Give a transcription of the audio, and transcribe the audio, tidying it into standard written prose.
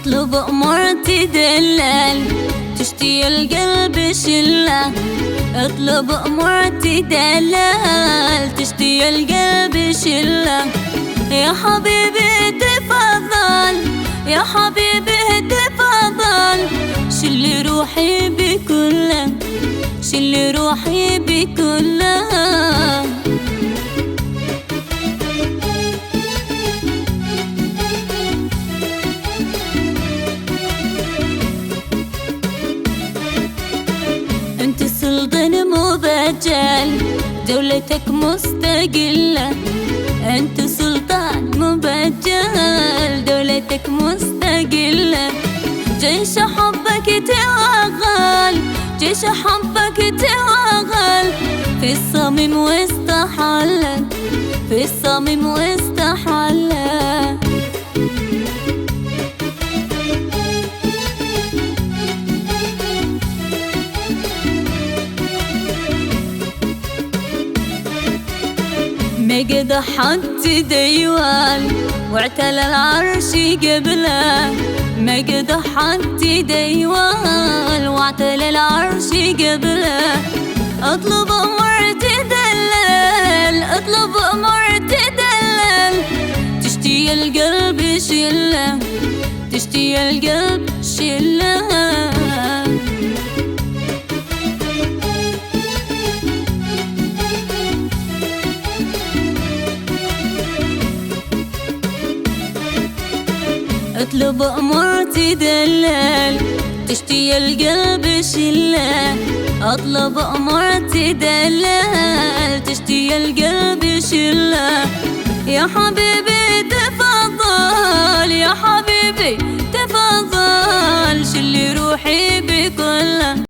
اطلب امور تدلل تشتي القلب شله. اطلب امور تدلل تشتي القلب شله. يا حبيبي تفضل يا حبيبي تفضل، شل روحي بكله شل روحي بكله. انت سلطان مبجل دولتك مستقلة. انت سلطان مبجل دولتك مستقلة. جيش حبك توغل جيش حبك توغل، في الصميم واستحل في الصميم واستحل. مقدح حد ديوال واعتلى العرش قبله. مقدح حد ديوال واعتلى العرش قبله. اطلب امور تدلل اطلب امور تدلل، تشتي القلب شله تشتي القلب شله. اطلب امور تدلل تشتي القلب شله. اطلب امور تدلل تشتي القلب شله. يا حبيبي